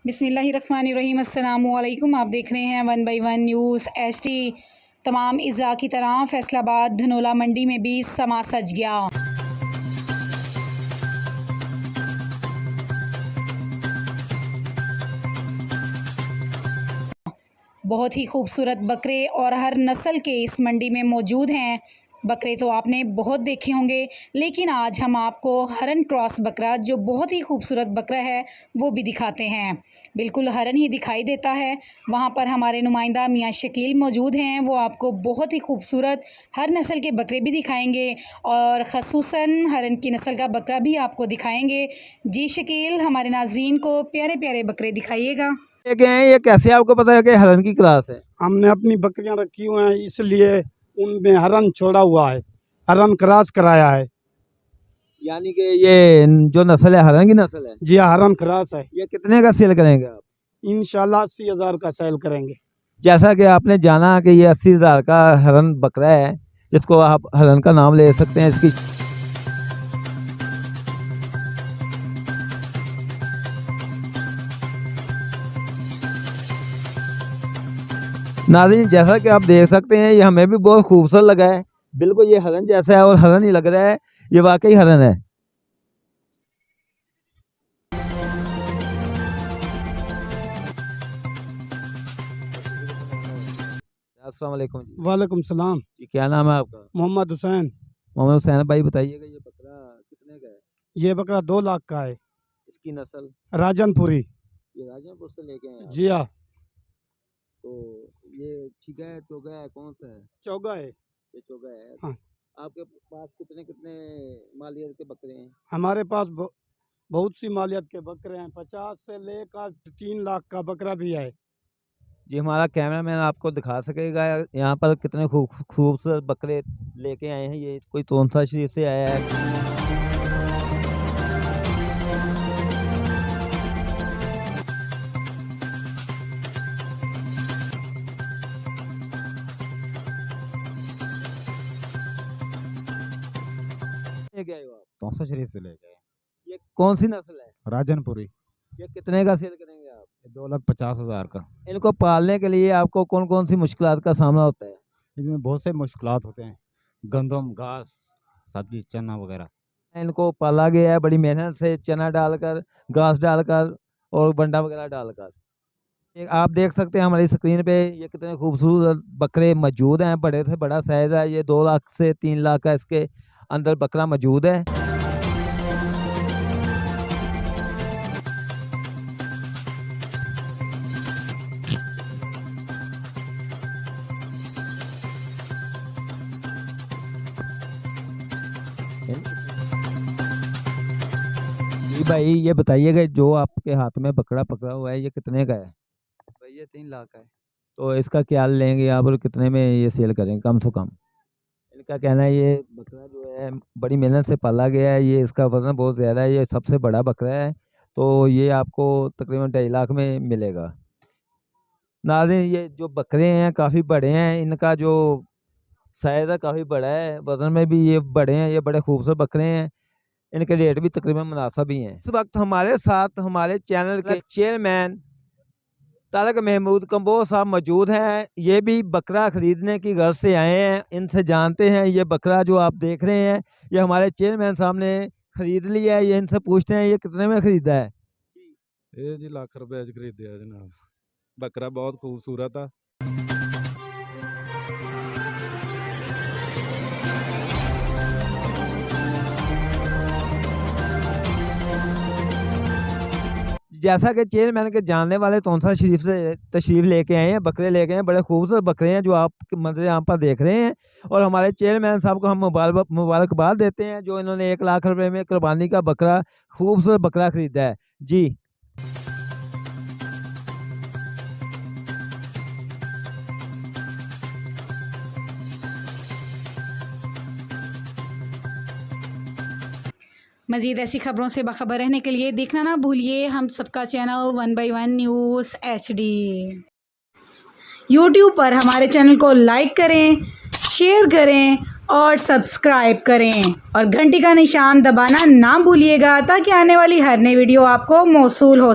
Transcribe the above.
बिस्मिल्लाहिर्रहमानिर्रहीम। अस्सलामुअलैकुम। आप देख रहे हैं 1 बाई 1 न्यूज़ HD। तमाम इज़्ज़ा की तरह फैसलाबाद धनोला मंडी में भी समा सज गया। बहुत ही खूबसूरत बकरे और हर नस्ल के इस मंडी में मौजूद हैं। बकरे तो आपने बहुत देखे होंगे, लेकिन आज हम आपको हरन क्रॉस बकरा, जो बहुत ही खूबसूरत बकरा है, वो भी दिखाते हैं। बिल्कुल हरन ही दिखाई देता है। वहाँ पर हमारे नुमाइंदा मियाँ शकील मौजूद हैं। वो आपको बहुत ही खूबसूरत हर नस्ल के बकरे भी दिखाएंगे और ख़ुसूसन हरन की नस्ल का बकरा भी आपको दिखाएंगे। जी शकील, हमारे नाज़रीन को प्यारे प्यारे बकरे दिखाइएगा। ये कैसे आपको पता है कि हरन की क्लास है? हमने अपनी बकरियां रखी हुई हैं, इसलिए उनमें हरन छोड़ा हुआ है, हरन क्रॉस कराया है। यानी कि ये जो नस्ल है हरन की नस्ल है। जी हाँ, हरन क्रॉस है। ये कितने का सेल करेंगे आप? इंशाल्लाह 80,000 का सेल करेंगे। जैसा कि आपने जाना कि ये 80,000 का हरन बकरा है, जिसको आप हरन का नाम ले सकते हैं। इसकी नाज़रीन, जैसा कि आप देख सकते हैं, ये हमें भी बहुत खूबसूरत लगा है। बिल्कुल ये हरन जैसा है और हरन ही लग रहा है। ये वाकई हरन है। अस्सलाम वालेकुम जी। वालेकुम सलाम। जी, क्या नाम है आपका? मोहम्मद हुसैन। मोहम्मद हुसैन भाई, बताइएगा ये बकरा कितने का है? ये बकरा 2 लाख का है। इसकी नस्ल? राजनपुरी। ये राजनपुर से लेके आए आप? जी हाँ। तो ये चीगा है, चोगा है, कौन सा है? चौगा है। ये चोगा है। हाँ। आपके पास कितने कितने मालियत के बकरे हैं? हमारे पास बहुत सी मालियत के बकरे हैं। 50 से लेकर 3 लाख का बकरा भी है। जी, हमारा कैमरामैन आपको दिखा सकेगा यहाँ पर कितने खूबसूरत बकरे लेके आए हैं। ये कोई तोनसा शरीफ से आया है। लेके आए हो आप? तोसा शरीफ से लेके आए। ये कौन सी नस्ल है? राजनपुरी। ये कितने का सेल करेंगे आप? 2,50,000 का। इनको पालने के लिए आपको कौन कौन सी मुश्किलात का सामना होता है? इसमें बहुत से मुश्किलात होते हैं, गंदम, घास, सब्जी, चना वगैरह। इनको पाला गया है बड़ी मेहनत से, चना डालकर, घास डालकर और बंडा वगैरह डालकर। आप देख सकते हैं हमारी स्क्रीन पे ये कितने खूबसूरत बकरे मौजूद हैं। बड़े से बड़ा साइज़ है। ये 2 लाख से 3 लाख का इसके अंदर बकरा मौजूद है। जी भाई, ये बताइएगा जो आपके हाथ में बकरा पकड़ा हुआ है, ये कितने का है? भाई ये 3 लाख का है। तो इसका क्या लेंगे आप और कितने में ये सेल करेंगे कम से कम? इनका कहना है ये बकरा जो है बड़ी मेहनत से पाला गया है। ये इसका वज़न बहुत ज़्यादा है। ये सबसे बड़ा बकरा है। तो ये आपको तकरीबन 2.5 लाख में मिलेगा। नाज़रीन, ये जो बकरे हैं काफ़ी बड़े हैं। इनका जो साइज़ है काफ़ी बड़ा है। वज़न में भी ये बड़े हैं। ये बड़े खूबसूरत बकरे हैं। इनके रेट भी तकरीबन मुनासिब ही हैं। इस वक्त हमारे साथ हमारे चैनल के चेयरमैन तारक महमूद कंबोज साहब मौजूद हैं। ये भी बकरा ख़रीदने की गर्ज से आए हैं। इनसे जानते हैं ये बकरा जो आप देख रहे हैं, ये हमारे चेयरमैन साहब ने ख़रीद लिया है। ये इनसे पूछते हैं ये कितने में ख़रीदा है? ये जी लाख रुपए खरीदे जनाब। बकरा बहुत खूबसूरत है। जैसा कि चेयरमैन के जानने वाले तोनसा शरीफ से तशरीफ़ लेके आए हैं, बकरे लेके आए हैं। बड़े खूबसूरत बकरे हैं जो आप मंजर यहाँ पर देख रहे हैं। और हमारे चेयरमैन साहब को हम मुबारकबाद देते हैं जो इन्होंने 1 लाख रुपए में कुर्बानी का बकरा, खूबसूरत बकरा ख़रीदा है। जी, मज़ीद ऐसी खबरों से बाखबर रहने के लिए देखना ना भूलिए हम सबका channel 1 by 1 news HD। YouTube पर हमारे चैनल को लाइक करें, शेयर करें और सब्सक्राइब करें और घंटी का निशान दबाना ना भूलिएगा, ताकि आने वाली हर नई वीडियो आपको मौसूल हो।